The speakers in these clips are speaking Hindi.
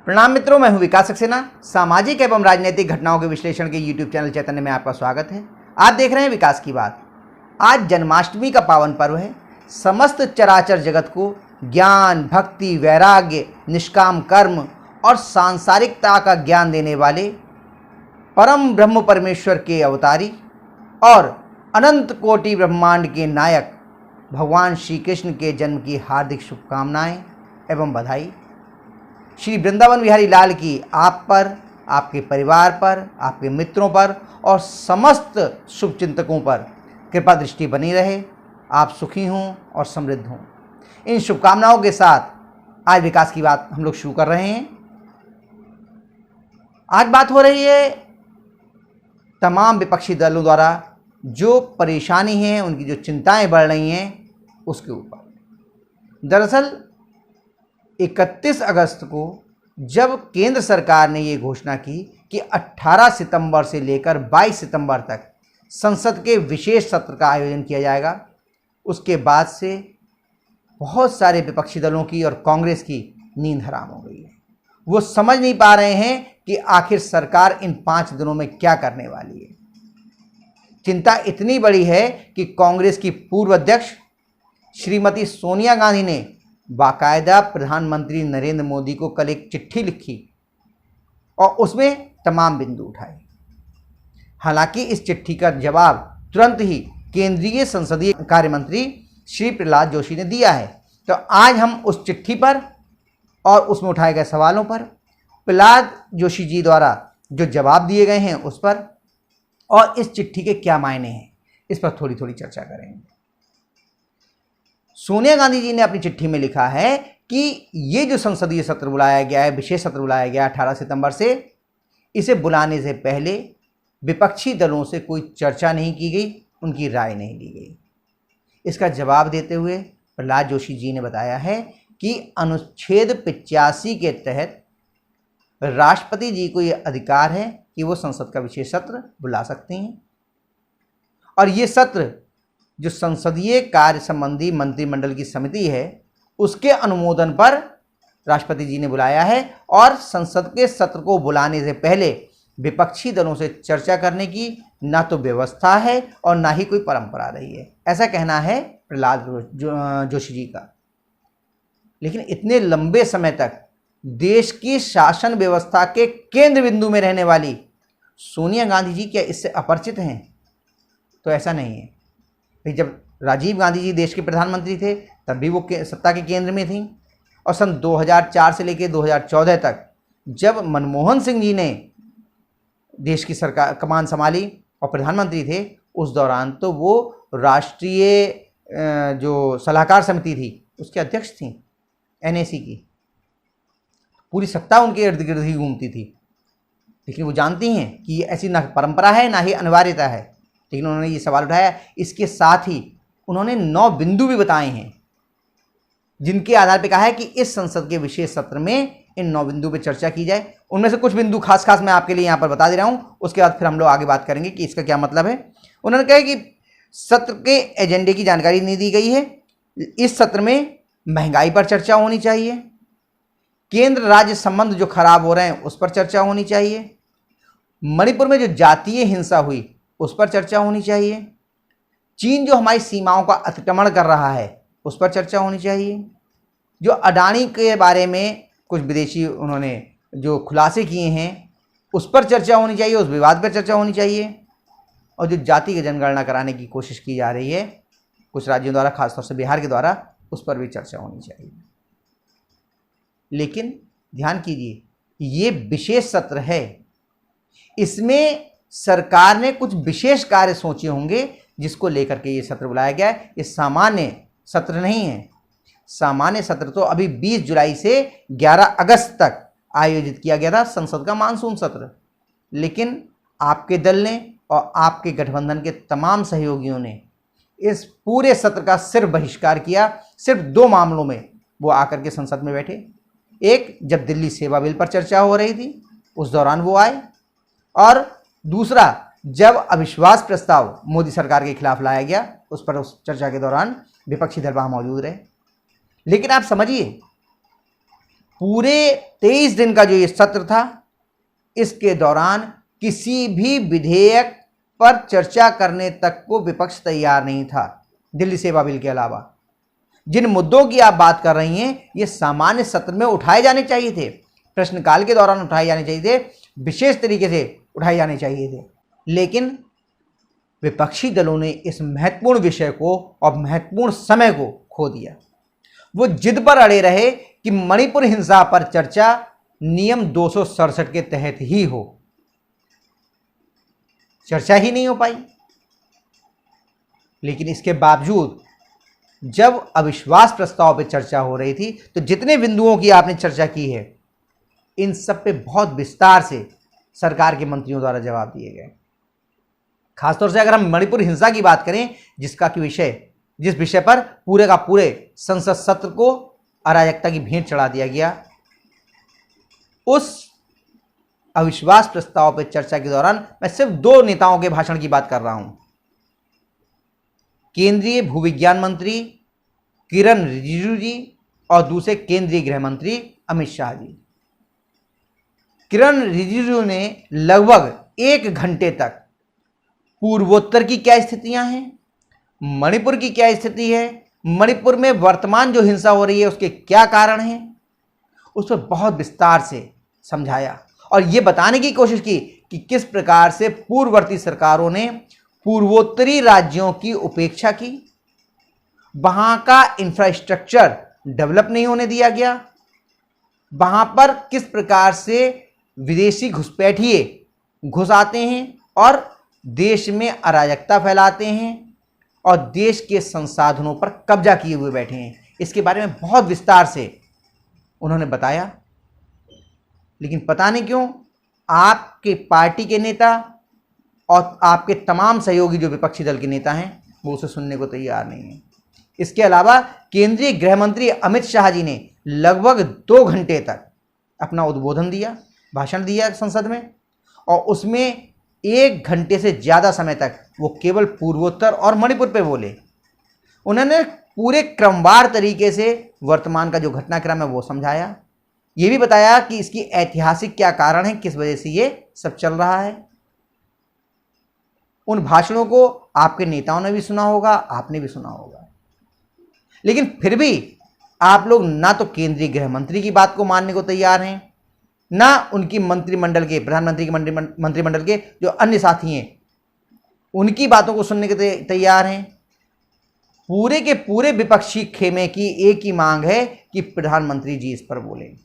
प्रणाम मित्रों, मैं हूं विकास सक्सेना। सामाजिक एवं राजनीतिक घटनाओं के विश्लेषण के यूट्यूब चैनल चैतन्य में आपका स्वागत है। आप देख रहे हैं विकास की बात। आज जन्माष्टमी का पावन पर्व है। समस्त चराचर जगत को ज्ञान, भक्ति, वैराग्य, निष्काम कर्म और सांसारिकता का ज्ञान देने वाले परम ब्रह्म परमेश्वर के अवतारी और अनंत कोटि ब्रह्मांड के नायक भगवान श्री कृष्ण के जन्म की हार्दिक शुभकामनाएं एवं बधाई। श्री वृंदावन बिहारी लाल की आप पर, आपके परिवार पर, आपके मित्रों पर और समस्त शुभचिंतकों पर कृपा दृष्टि बनी रहे। आप सुखी हों और समृद्ध हों। इन शुभकामनाओं के साथ आज विकास की बात हम लोग शुरू कर रहे हैं। आज बात हो रही है तमाम विपक्षी दलों द्वारा जो परेशानी है, उनकी जो चिंताएं बढ़ रही हैं, उसके ऊपर। दरअसल 31 अगस्त को जब केंद्र सरकार ने ये घोषणा की कि 18 सितंबर से लेकर 22 सितंबर तक संसद के विशेष सत्र का आयोजन किया जाएगा, उसके बाद से बहुत सारे विपक्षी दलों की और कांग्रेस की नींद हराम हो गई है। वो समझ नहीं पा रहे हैं कि आखिर सरकार इन 5 दिनों में क्या करने वाली है। चिंता इतनी बड़ी है कि कांग्रेस की पूर्व अध्यक्ष श्रीमती सोनिया गांधी ने बाकायदा प्रधानमंत्री नरेंद्र मोदी को कल एक चिट्ठी लिखी और उसमें तमाम बिंदु उठाए। हालांकि इस चिट्ठी का जवाब तुरंत ही केंद्रीय संसदीय कार्य मंत्री श्री प्रहलाद जोशी ने दिया है। तो आज हम उस चिट्ठी पर और उसमें उठाए गए सवालों पर, प्रहलाद जोशी जी द्वारा जो जवाब दिए गए हैं उस पर और इस चिट्ठी के क्या मायने हैं, इस पर थोड़ी थोड़ी चर्चा करेंगे। सोनिया गांधी जी ने अपनी चिट्ठी में लिखा है कि ये जो संसदीय सत्र बुलाया गया है, विशेष सत्र बुलाया गया 18 सितंबर से, इसे बुलाने से पहले विपक्षी दलों से कोई चर्चा नहीं की गई, उनकी राय नहीं ली गई। इसका जवाब देते हुए प्रहलाद जोशी जी ने बताया है कि अनुच्छेद 85 के तहत राष्ट्रपति जी को ये अधिकार है कि वो संसद का विशेष सत्र बुला सकते हैं और ये सत्र जो संसदीय कार्य संबंधी मंत्रिमंडल की समिति है उसके अनुमोदन पर राष्ट्रपति जी ने बुलाया है और संसद के सत्र को बुलाने से पहले विपक्षी दलों से चर्चा करने की ना तो व्यवस्था है और ना ही कोई परंपरा रही है, ऐसा कहना है प्रहलाद जोशी जी का। लेकिन इतने लंबे समय तक देश की शासन व्यवस्था के केंद्र बिंदु में रहने वाली सोनिया गांधी जी क्या इससे अपरिचित हैं? तो ऐसा नहीं है। जब राजीव गांधी जी देश के प्रधानमंत्री थे तब भी वो सत्ता के केंद्र में थी और सन 2004 से लेकर 2014 तक जब मनमोहन सिंह जी ने देश की सरकार कमान संभाली और प्रधानमंत्री थे, उस दौरान तो वो राष्ट्रीय जो सलाहकार समिति थी उसके अध्यक्ष थी, NAC की। पूरी सत्ता उनके इर्द गिर्द ही घूमती थी। लेकिन वो जानती हैं कि ये ऐसी ना परंपरा है ना ही अनिवार्यता है, लेकिन उन्होंने ये सवाल उठाया। इसके साथ ही उन्होंने 9 बिंदु भी बताए हैं जिनके आधार पर कहा है कि इस संसद के विशेष सत्र में इन 9 बिंदु पर चर्चा की जाए। उनमें से कुछ बिंदु खास मैं आपके लिए यहाँ पर बता दे रहा हूँ, उसके बाद फिर हम लोग आगे बात करेंगे कि इसका क्या मतलब है। उन्होंने कहा कि सत्र के एजेंडे की जानकारी नहीं दी गई है। इस सत्र में महंगाई पर चर्चा होनी चाहिए, केंद्र राज्य संबंध जो खराब हो रहे हैं उस पर चर्चा होनी चाहिए, मणिपुर में जो जातीय हिंसा हुई उस पर चर्चा होनी चाहिए, चीन जो हमारी सीमाओं का अतिक्रमण कर रहा है उस पर चर्चा होनी चाहिए, जो अडानी के बारे में कुछ विदेशी उन्होंने जो खुलासे किए हैं उस पर चर्चा होनी चाहिए, उस विवाद पर चर्चा होनी चाहिए, और जो जाति की जनगणना कराने की कोशिश की जा रही है कुछ राज्यों द्वारा, खासतौर से बिहार के द्वारा, उस पर भी चर्चा होनी चाहिए। लेकिन ध्यान कीजिए, ये विशेष सत्र है, इसमें सरकार ने कुछ विशेष कार्य सोचे होंगे जिसको लेकर के ये सत्र बुलाया गया है। ये सामान्य सत्र नहीं है। सामान्य सत्र तो अभी 20 जुलाई से 11 अगस्त तक आयोजित किया गया था, संसद का मानसून सत्र। लेकिन आपके दल ने और आपके गठबंधन के तमाम सहयोगियों ने इस पूरे सत्र का सिर्फ बहिष्कार किया। सिर्फ 2 मामलों में वो आकर के संसद में बैठे। एक, जब दिल्ली सेवा बिल पर चर्चा हो रही थी उस दौरान वो आए, और दूसरा, जब अविश्वास प्रस्ताव मोदी सरकार के खिलाफ लाया गया उस पर उस चर्चा के दौरान विपक्षी दल वहां मौजूद रहे। लेकिन आप समझिए, पूरे 23 दिन का जो ये सत्र था, इसके दौरान किसी भी विधेयक पर चर्चा करने तक को विपक्ष तैयार नहीं था, दिल्ली सेवा बिल के अलावा। जिन मुद्दों की आप बात कर रही हैं, ये सामान्य सत्र में उठाए जाने चाहिए थे, प्रश्नकाल के दौरान उठाए जाने चाहिए थे, विशेष तरीके से उठाए जाने चाहिए थे। लेकिन विपक्षी दलों ने इस महत्वपूर्ण विषय को और महत्वपूर्ण समय को खो दिया। वो जिद पर अड़े रहे कि मणिपुर हिंसा पर चर्चा नियम 267 के तहत ही हो। चर्चा ही नहीं हो पाई। लेकिन इसके बावजूद जब अविश्वास प्रस्ताव पर चर्चा हो रही थी, तो जितने बिंदुओं की आपने चर्चा की है, इन सब पे बहुत विस्तार से सरकार के मंत्रियों द्वारा जवाब दिए गए। खासतौर से अगर हम मणिपुर हिंसा की बात करें, जिस विषय पर पूरे का पूरे संसद सत्र को अराजकता की भेंट चढ़ा दिया गया, उस अविश्वास प्रस्ताव पर चर्चा के दौरान मैं सिर्फ 2 नेताओं के भाषण की बात कर रहा हूं। केंद्रीय भूविज्ञान मंत्री किरण रिजिजू जी और दूसरे केंद्रीय गृह मंत्री अमित शाह जी। किरण रिजिजू ने लगभग 1 घंटे तक पूर्वोत्तर की क्या स्थितियां हैं, मणिपुर की क्या स्थिति है, मणिपुर में वर्तमान जो हिंसा हो रही है उसके क्या कारण हैं, उस पर बहुत विस्तार से समझाया और ये बताने की कोशिश की कि किस प्रकार से पूर्ववर्ती सरकारों ने पूर्वोत्तरी राज्यों की उपेक्षा की, वहां का इंफ्रास्ट्रक्चर डेवलप नहीं होने दिया गया, वहां पर किस प्रकार से विदेशी घुसपैठिए घुस आते हैं और देश में अराजकता फैलाते हैं और देश के संसाधनों पर कब्जा किए हुए बैठे हैं। इसके बारे में बहुत विस्तार से उन्होंने बताया। लेकिन पता नहीं क्यों आपके पार्टी के नेता और आपके तमाम सहयोगी जो विपक्षी दल के नेता हैं, वो उसे सुनने को तैयार नहीं है। इसके अलावा केंद्रीय गृह मंत्री अमित शाह जी ने लगभग 2 घंटे तक अपना उद्बोधन दिया, भाषण दिया संसद में, और उसमें 1 घंटे से ज़्यादा समय तक वो केवल पूर्वोत्तर और मणिपुर पे बोले। उन्होंने पूरे क्रमवार तरीके से वर्तमान का जो घटनाक्रम है वो समझाया, ये भी बताया कि इसकी ऐतिहासिक क्या कारण है, किस वजह से ये सब चल रहा है। उन भाषणों को आपके नेताओं ने भी सुना होगा, आपने भी सुना होगा, लेकिन फिर भी आप लोग ना तो केंद्रीय गृह मंत्री की बात को मानने को तैयार हैं, ना उनकी मंत्रिमंडल के, प्रधानमंत्री के मंत्रिमंडल के जो अन्य साथी हैं उनकी बातों को सुनने के तैयार हैं। पूरे के पूरे विपक्षी खेमे की एक ही मांग है कि प्रधानमंत्री जी इस पर बोलें।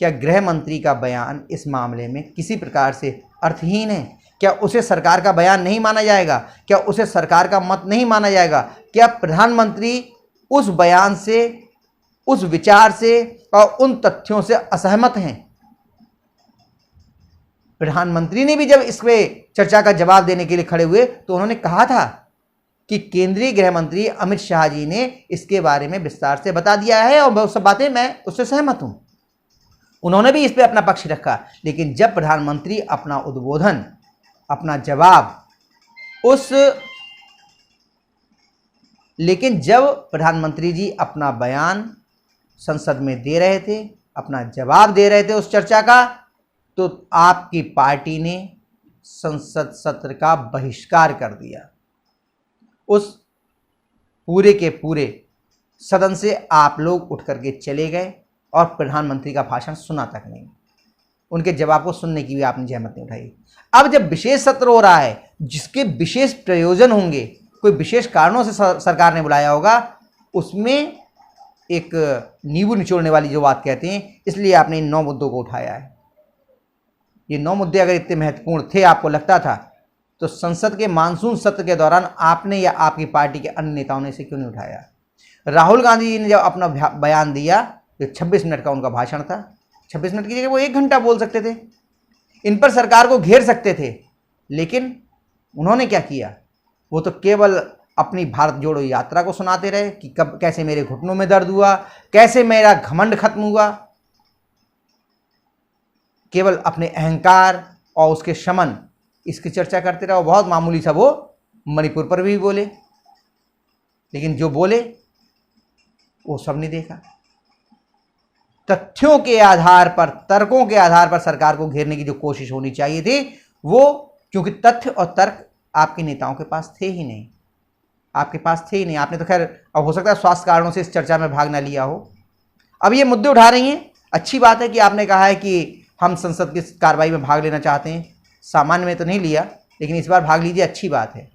क्या गृह मंत्री का बयान इस मामले में किसी प्रकार से अर्थहीन है? क्या उसे सरकार का बयान नहीं माना जाएगा? क्या उसे सरकार का मत नहीं माना जाएगा? क्या प्रधानमंत्री उस बयान से, उस विचार से और उन तथ्यों से असहमत हैं? प्रधानमंत्री ने भी जब इस पे चर्चा का जवाब देने के लिए खड़े हुए तो उन्होंने कहा था कि केंद्रीय गृह मंत्री अमित शाह जी ने इसके बारे में विस्तार से बता दिया है और वो सब बातें मैं उससे सहमत हूं। उन्होंने भी इस पे अपना पक्ष रखा। लेकिन जब प्रधानमंत्री अपना उद्बोधन, अपना जवाब लेकिन जब प्रधानमंत्री जी अपना बयान संसद में दे रहे थे, अपना जवाब दे रहे थे उस चर्चा का, तो आपकी पार्टी ने संसद सत्र का बहिष्कार कर दिया। उस पूरे के पूरे सदन से आप लोग उठ करके चले गए और प्रधानमंत्री का भाषण सुना तक नहीं, उनके जवाब को सुनने की भी आपने जहमत नहीं उठाई। अब जब विशेष सत्र हो रहा है जिसके विशेष प्रयोजन होंगे, कोई विशेष कारणों से सरकार ने बुलाया होगा, उसमें एक नींबू निचोड़ने वाली जो बात कहते हैं, इसलिए आपने इन 9 मुद्दों को उठाया है। ये 9 मुद्दे अगर इतने महत्वपूर्ण थे, आपको लगता था, तो संसद के मानसून सत्र के दौरान आपने या आपकी पार्टी के अन्य नेताओं ने इसे क्यों नहीं उठाया? राहुल गांधी जी ने जब अपना बयान दिया, जो 26 मिनट का उनका भाषण था, 26 मिनट की जगह वो 1 घंटा बोल सकते थे, इन पर सरकार को घेर सकते थे। लेकिन उन्होंने क्या किया? वो तो केवल अपनी भारत जोड़ो यात्रा को सुनाते रहे कि कब कैसे मेरे घुटनों में दर्द हुआ, कैसे मेरा घमंड खत्म हुआ। केवल अपने अहंकार और उसके शमन, इसकी चर्चा करते रहे। बहुत मामूली सा वो मणिपुर पर भी बोले, लेकिन जो बोले वो सब नहीं देखा। तथ्यों के आधार पर, तर्कों के आधार पर सरकार को घेरने की जो कोशिश होनी चाहिए थी, वो क्योंकि तथ्य और तर्क आपके नेताओं के पास थे ही नहीं, आपके पास थे ही नहीं। आपने तो खैर, अब हो सकता है स्वास्थ्य कारणों से इस चर्चा में भाग ना लिया हो। अब ये मुद्दे उठा रही हैं, अच्छी बात है कि आपने कहा है कि हम संसद की कार्रवाई में भाग लेना चाहते हैं। सामान्य में तो नहीं लिया, लेकिन इस बार भाग लीजिए, अच्छी बात है।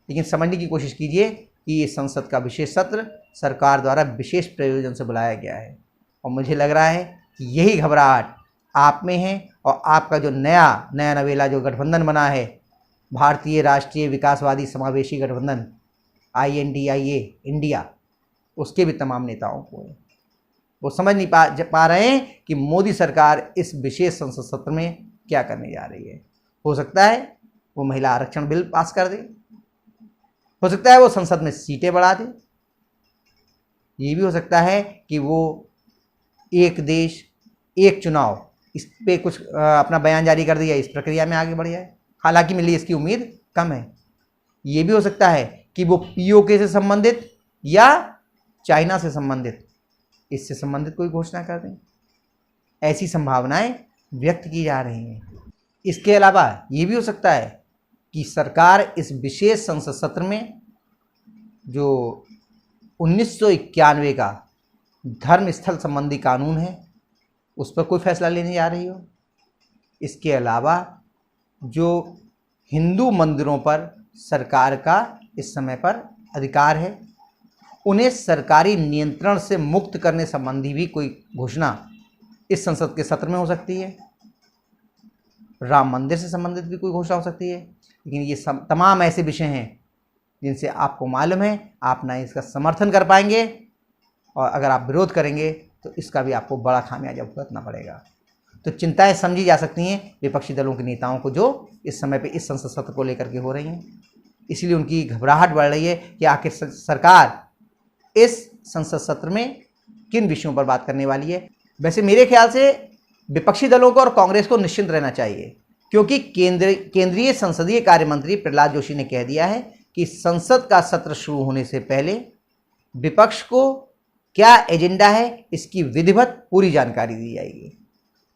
लेकिन समझने की कोशिश कीजिए कि ये संसद का विशेष सत्र सरकार द्वारा विशेष प्रयोजन से बुलाया गया है, और मुझे लग रहा है कि यही घबराहट आप में है, और आपका जो नया नवेला जो गठबंधन बना है, भारतीय राष्ट्रीय विकासवादी समावेशी गठबंधन INDIA इंडिया, उसके भी तमाम नेताओं को है। वो समझ नहीं पा रहे हैं कि मोदी सरकार इस विशेष संसद सत्र में क्या करने जा रही है। हो सकता है वो महिला आरक्षण बिल पास कर दे, हो सकता है वो संसद में सीटें बढ़ा दे, ये भी हो सकता है कि वो एक देश एक चुनाव इस पे कुछ अपना बयान जारी कर दिया, इस प्रक्रिया में आगे बढ़ जाए। हालांकि मेरी इसकी उम्मीद कम है। ये भी हो सकता है कि वो POK से संबंधित या चाइना से संबंधित, इससे संबंधित कोई घोषणा कर दें। ऐसी संभावनाएं व्यक्त की जा रही हैं। इसके अलावा ये भी हो सकता है कि सरकार इस विशेष संसद सत्र में जो 1991 का धर्म स्थल संबंधी कानून है, उस पर कोई फैसला लेने जा रही हो। इसके अलावा जो हिंदू मंदिरों पर सरकार का इस समय पर अधिकार है, उन्हें सरकारी नियंत्रण से मुक्त करने संबंधी भी कोई घोषणा इस संसद के सत्र में हो सकती है। राम मंदिर से संबंधित भी कोई घोषणा हो सकती है। लेकिन ये तमाम ऐसे विषय हैं जिनसे आपको मालूम है आप ना इसका समर्थन कर पाएंगे, और अगर आप विरोध करेंगे तो इसका भी आपको बड़ा खामियाजा भुगतना पड़ेगा। तो चिंताएं समझी जा सकती हैं विपक्षी दलों के नेताओं को, जो इस समय पे इस संसद सत्र को लेकर के हो रही हैं। इसलिए उनकी घबराहट बढ़ रही है कि आखिर सरकार इस संसद सत्र में किन विषयों पर बात करने वाली है। वैसे मेरे ख्याल से विपक्षी दलों को और कांग्रेस को निश्चिंत रहना चाहिए, क्योंकि केंद्रीय संसदीय कार्य मंत्री प्रहलाद जोशी ने कह दिया है कि संसद का सत्र शुरू होने से पहले विपक्ष को क्या एजेंडा है, इसकी विधिवत पूरी जानकारी दी जाएगी।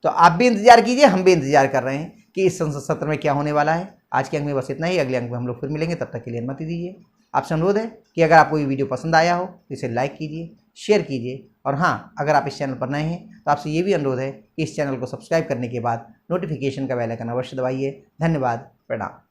तो आप भी इंतजार कीजिए, हम भी इंतजार कर रहे हैं कि इस संसद सत्र में क्या होने वाला है। आज के अंक में बस इतना ही, अगले अंक में हम लोग फिर मिलेंगे। तब तक के लिए अनुमति दीजिए। आपसे अनुरोध है कि अगर आपको ये वीडियो पसंद आया हो तो इसे लाइक कीजिए, शेयर कीजिए, और हाँ, अगर आप इस चैनल पर नए हैं तो आपसे ये भी अनुरोध है कि इस चैनल को सब्सक्राइब करने के बाद नोटिफिकेशन का बेल आइकन अवश्य दबाइए। धन्यवाद, प्रणाम।